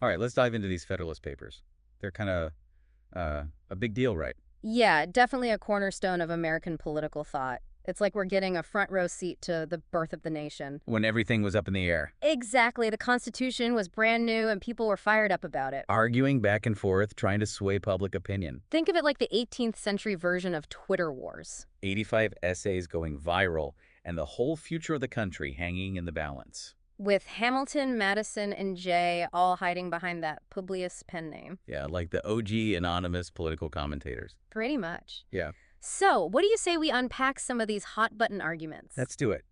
All right, let's dive into these Federalist Papers. They're kind of a big deal, right? Yeah, definitely a cornerstone of American political thought. It's like we're getting a front row seat to the birth of the nation. When everything was up in the air, Exactly. The Constitution was brand new and people were fired up about it. arguing back and forth, trying to sway public opinion. Think of it like the 18th century version of Twitter wars. 85 essays going viral, and the whole future of the country hanging in the balance. With Hamilton, Madison, and Jay all hiding behind that Publius pen name. Yeah, like the OG anonymous political commentators. Pretty much. Yeah, So, what do you say we unpack some of these hot button arguments? let's do it.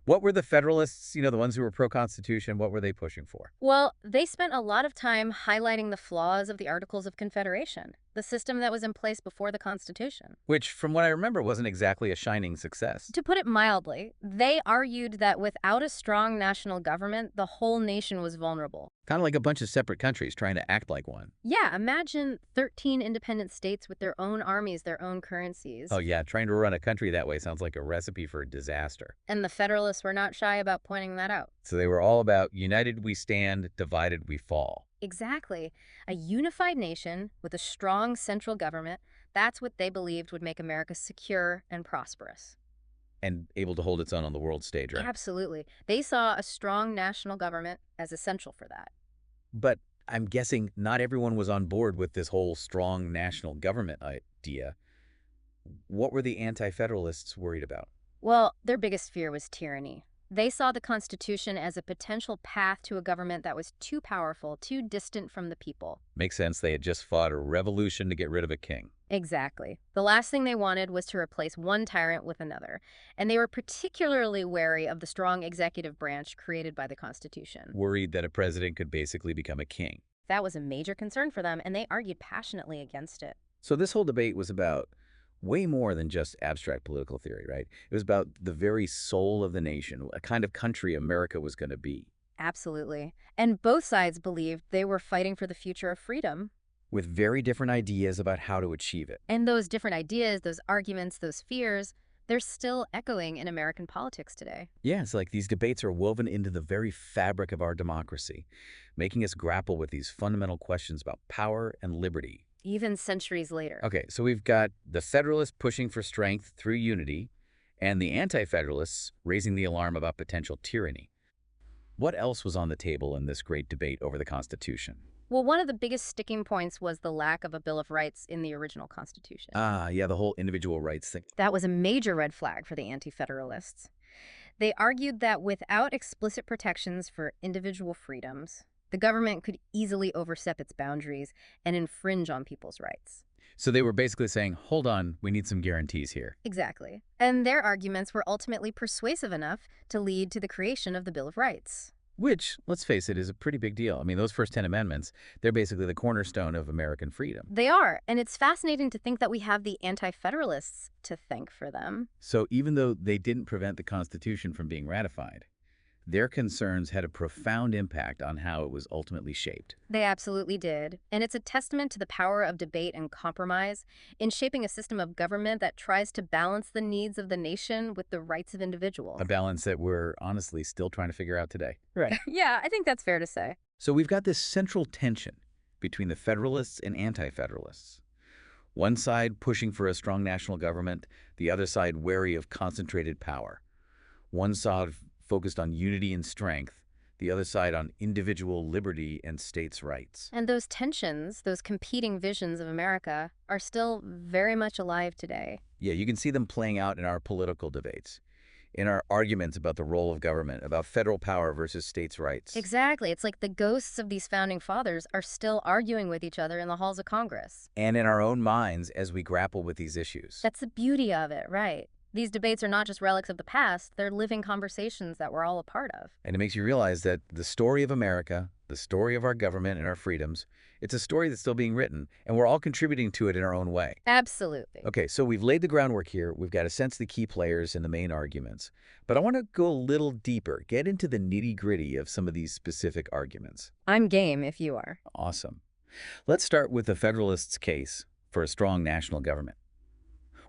What were the Federalists, the ones who were pro-Constitution, what were they pushing for? Well, they spent a lot of time highlighting the flaws of the Articles of Confederation, the system that was in place before the Constitution. Which, from what I remember, wasn't exactly a shining success. To put it mildly, they argued that without a strong national government, the whole nation was vulnerable. Kind of like a bunch of separate countries trying to act like one. Yeah, imagine 13 independent states with their own armies, their own currencies. Oh yeah, trying to run a country that way sounds like a recipe for disaster. And the Federalists were not shy about pointing that out. So they were all about united we stand, divided we fall. Exactly. A unified nation with a strong central government, that's what they believed would make America secure and prosperous. And able to hold its own on the world stage, right? Absolutely. They saw a strong national government as essential for that. But I'm guessing not everyone was on board with this whole strong national government idea. What were the anti-federalists worried about? Well, their biggest fear was tyranny. They saw the Constitution as a potential path to a government that was too powerful, too distant from the people. Makes sense, they had just fought a revolution to get rid of a king. Exactly. The last thing they wanted was to replace one tyrant with another, and they were particularly wary of the strong executive branch created by the Constitution. Worried that a president could basically become a king. That was a major concern for them, and they argued passionately against it. So this whole debate was about way more than just abstract political theory, right? It was about the very soul of the nation, a kind of country America was going to be. Absolutely. And both sides believed they were fighting for the future of freedom. With very different ideas about how to achieve it. And those different ideas, those arguments, those fears, they're still echoing in American politics today. Yeah, it's like these debates are woven into the very fabric of our democracy, making us grapple with these fundamental questions about power and liberty. Even centuries later. Okay, so we've got the Federalists pushing for strength through unity, and the Anti-Federalists raising the alarm about potential tyranny. What else was on the table in this great debate over the Constitution? Well, one of the biggest sticking points was the lack of a Bill of Rights in the original Constitution. Ah, yeah, the whole individual rights thing. That was a major red flag for the Anti-Federalists. They argued that without explicit protections for individual freedoms, the government could easily overstep its boundaries and infringe on people's rights. So they were basically saying, hold on, we need some guarantees here. Exactly. And their arguments were ultimately persuasive enough to lead to the creation of the Bill of Rights. Which, let's face it, is a pretty big deal. I mean, those first 10 amendments, they're basically the cornerstone of American freedom. They are, and it's fascinating to think that we have the Anti-Federalists to thank for them. So even though they didn't prevent the Constitution from being ratified, their concerns had a profound impact on how it was ultimately shaped. They absolutely did. And it's a testament to the power of debate and compromise in shaping a system of government that tries to balance the needs of the nation with the rights of individuals. A balance that we're honestly still trying to figure out today. Right. Yeah, I think that's fair to say. So we've got this central tension between the Federalists and Anti-Federalists. One side pushing for a strong national government, the other side wary of concentrated power. One side focused on unity and strength, the other side on individual liberty and states' rights. And those tensions, those competing visions of America, are still very much alive today. Yeah, you can see them playing out in our political debates, in our arguments about the role of government, about federal power versus states' rights. Exactly. It's like the ghosts of these founding fathers are still arguing with each other in the halls of Congress. And in our own minds as we grapple with these issues. That's the beauty of it, right? These debates are not just relics of the past, they're living conversations that we're all a part of. And it makes you realize that the story of America, the story of our government and our freedoms, it's a story that's still being written, and we're all contributing to it in our own way. Absolutely. Okay, so we've laid the groundwork here. We've got a sense of the key players and the main arguments. But I want to go a little deeper, get into the nitty-gritty of some of these specific arguments. I'm game if you are. Awesome. Let's start with the Federalists' case for a strong national government.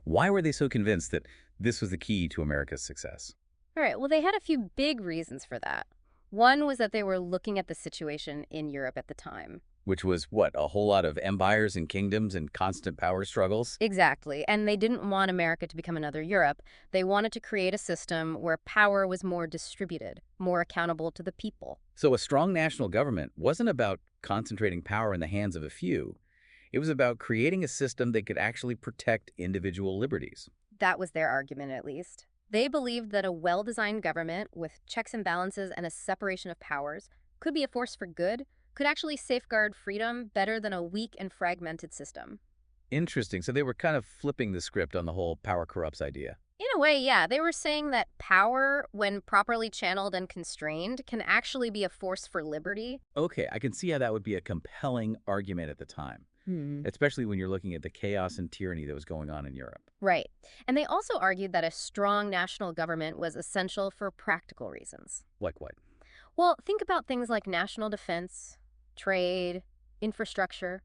Why were they so convinced that this was the key to America's success? All right, well, they had a few big reasons for that. One was that they were looking at the situation in Europe at the time. Which was, what, a whole lot of empires and kingdoms and constant power struggles? Exactly. And they didn't want America to become another Europe. They wanted to create a system where power was more distributed, more accountable to the people. So a strong national government wasn't about concentrating power in the hands of a few. It was about creating a system that could actually protect individual liberties. That was their argument, at least. They believed that a well-designed government with checks and balances and a separation of powers could be a force for good, could actually safeguard freedom better than a weak and fragmented system. Interesting. So they were kind of flipping the script on the whole power corrupts idea. In a way, yeah, they were saying that power, when properly channeled and constrained, can actually be a force for liberty. Okay, I can see how that would be a compelling argument at the time, especially when you're looking at the chaos and tyranny that was going on in Europe. Right. And they also argued that a strong national government was essential for practical reasons. Like what? Well, think about things like national defense, trade, infrastructure.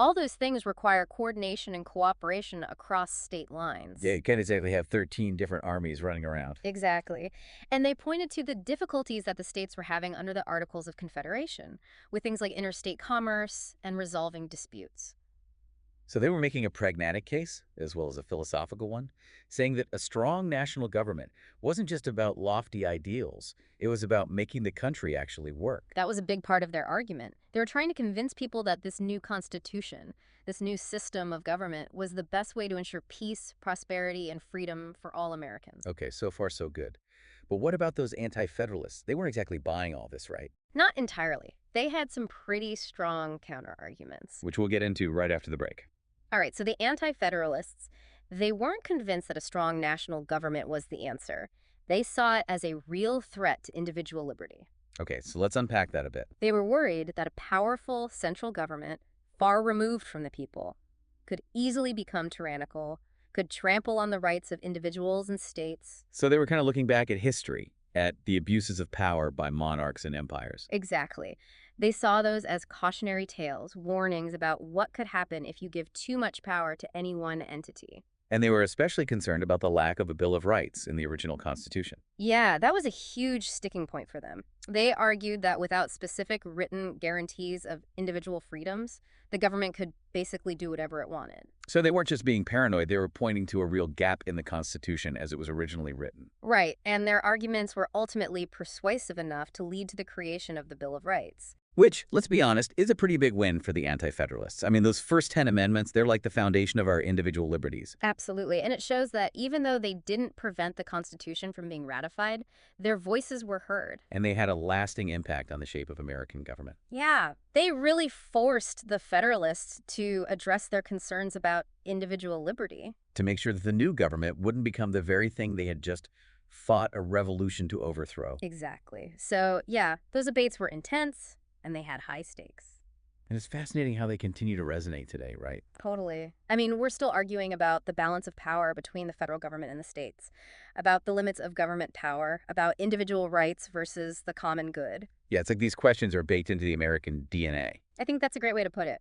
All those things require coordination and cooperation across state lines. Yeah, you can't exactly have 13 different armies running around. Exactly. And they pointed to the difficulties that the states were having under the Articles of Confederation, with things like interstate commerce and resolving disputes. So they were making a pragmatic case, as well as a philosophical one, saying that a strong national government wasn't just about lofty ideals. It was about making the country actually work. That was a big part of their argument. They were trying to convince people that this new constitution, this new system of government, was the best way to ensure peace, prosperity, and freedom for all Americans. Okay, so far so good. But what about those anti-federalists? They weren't exactly buying all this, right? Not entirely. They had some pretty strong counter-arguments. Which we'll get into right after the break. All right, so the anti-federalists, they weren't convinced that a strong national government was the answer. They saw it as a real threat to individual liberty. Okay, so let's unpack that a bit. They were worried that a powerful central government, far removed from the people, could easily become tyrannical, could trample on the rights of individuals and states. So they were kind of looking back at history, at the abuses of power by monarchs and empires. Exactly. They saw those as cautionary tales, warnings about what could happen if you give too much power to any one entity. And they were especially concerned about the lack of a Bill of Rights in the original Constitution. Yeah, that was a huge sticking point for them. They argued that without specific written guarantees of individual freedoms, the government could basically do whatever it wanted. So they weren't just being paranoid, they were pointing to a real gap in the Constitution as it was originally written. Right, and their arguments were ultimately persuasive enough to lead to the creation of the Bill of Rights. Which, let's be honest, is a pretty big win for the anti-federalists. I mean, those first 10 amendments, they're like the foundation of our individual liberties. Absolutely, and it shows that even though they didn't prevent the Constitution from being ratified, their voices were heard. And they had a lasting impact on the shape of American government. Yeah, they really forced the Federalists to address their concerns about individual liberty. To make sure that the new government wouldn't become the very thing they had just fought a revolution to overthrow. Exactly. So, yeah, those debates were intense, and they had high stakes. And it's fascinating how they continue to resonate today, right? Totally. I mean, we're still arguing about the balance of power between the federal government and the states, about the limits of government power, about individual rights versus the common good. Yeah, it's like these questions are baked into the American DNA. I think that's a great way to put it.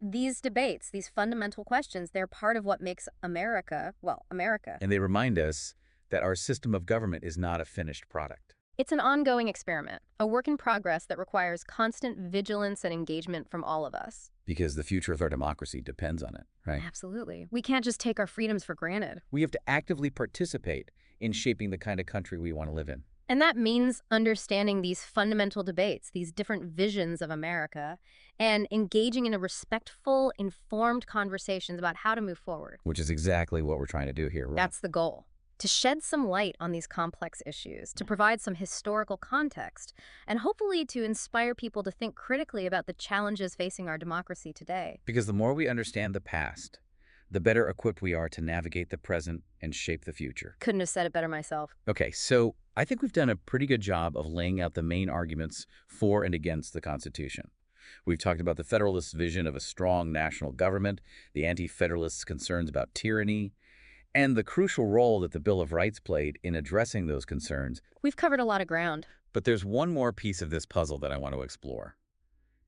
These debates, these fundamental questions, they're part of what makes America, well, America. And they remind us that our system of government is not a finished product. It's an ongoing experiment, a work in progress that requires constant vigilance and engagement from all of us. Because the future of our democracy depends on it, right? Absolutely. We can't just take our freedoms for granted. We have to actively participate in shaping the kind of country we want to live in. And that means understanding these fundamental debates, these different visions of America, and engaging in a respectful, informed conversations about how to move forward. Which is exactly what we're trying to do here, right? That's the goal. To shed some light on these complex issues, to provide some historical context, and hopefully to inspire people to think critically about the challenges facing our democracy today. Because the more we understand the past, the better equipped we are to navigate the present and shape the future. Couldn't have said it better myself. Okay, so I think we've done a pretty good job of laying out the main arguments for and against the Constitution. We've talked about the Federalists' vision of a strong national government, the Anti-Federalists' concerns about tyranny, and the crucial role that the Bill of Rights played in addressing those concerns. We've covered a lot of ground. But there's one more piece of this puzzle that I want to explore,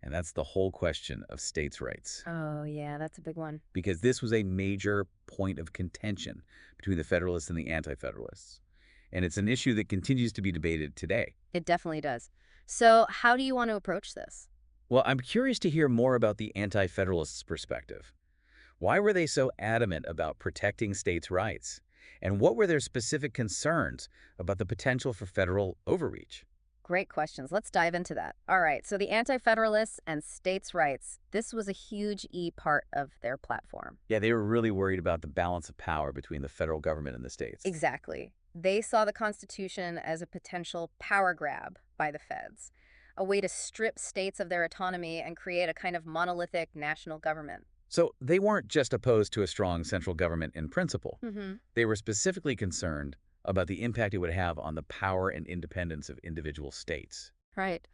and that's the whole question of states' rights. Oh, yeah, that's a big one. Because this was a major point of contention between the Federalists and the Anti-Federalists. and it's an issue that continues to be debated today. It definitely does. So how do you want to approach this? Well, I'm curious to hear more about the Anti-Federalists' perspective. Why were they so adamant about protecting states' rights? And what were their specific concerns about the potential for federal overreach? Great questions. Let's dive into that. All right, so the Anti-Federalists and states' rights, this was a huge part of their platform. Yeah, they were really worried about the balance of power between the federal government and the states. Exactly. They saw the Constitution as a potential power grab by the feds, a way to strip states of their autonomy and create a kind of monolithic national government. So they weren't just opposed to a strong central government in principle. Mm-hmm. They were specifically concerned about the impact it would have on the power and independence of individual states. Right.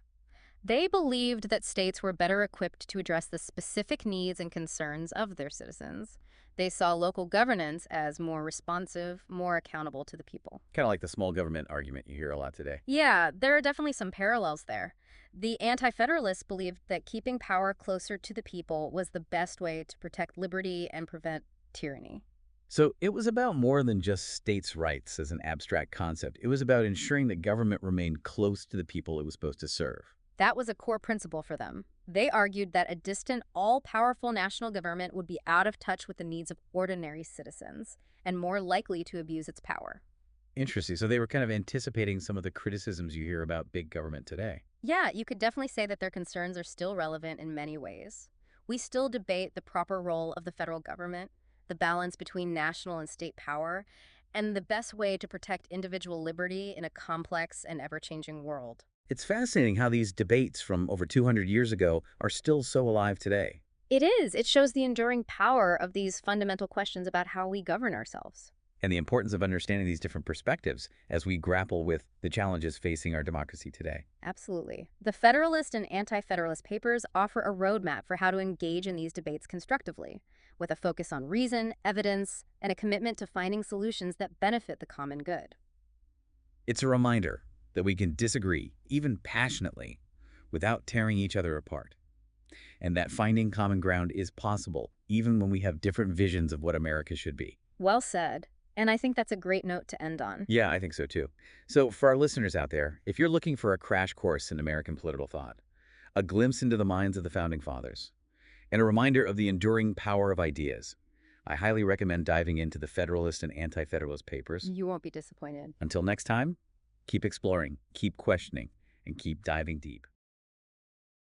They believed that states were better equipped to address the specific needs and concerns of their citizens. They saw local governance as more responsive, more accountable to the people. Kind of like the small government argument you hear a lot today. Yeah, there are definitely some parallels there. The Anti-Federalists believed that keeping power closer to the people was the best way to protect liberty and prevent tyranny. So it was about more than just states' rights as an abstract concept. It was about ensuring that government remained close to the people it was supposed to serve. That was a core principle for them. They argued that a distant, all-powerful national government would be out of touch with the needs of ordinary citizens and more likely to abuse its power. Interesting. So they were kind of anticipating some of the criticisms you hear about big government today. Yeah, you could definitely say that their concerns are still relevant in many ways. We still debate the proper role of the federal government, the balance between national and state power, and the best way to protect individual liberty in a complex and ever-changing world. It's fascinating how these debates from over 200 years ago are still so alive today. It is. It shows the enduring power of these fundamental questions about how we govern ourselves. And the importance of understanding these different perspectives as we grapple with the challenges facing our democracy today. Absolutely. The Federalist and Anti-Federalist Papers offer a roadmap for how to engage in these debates constructively, with a focus on reason, evidence, and a commitment to finding solutions that benefit the common good. It's a reminder that we can disagree, even passionately, without tearing each other apart. And that finding common ground is possible, even when we have different visions of what America should be. Well said. And I think that's a great note to end on. Yeah, I think so too. So for our listeners out there, if you're looking for a crash course in American political thought, a glimpse into the minds of the Founding Fathers, and a reminder of the enduring power of ideas, I highly recommend diving into the Federalist and Anti-Federalist Papers. You won't be disappointed. Until next time, keep exploring, keep questioning, and keep diving deep.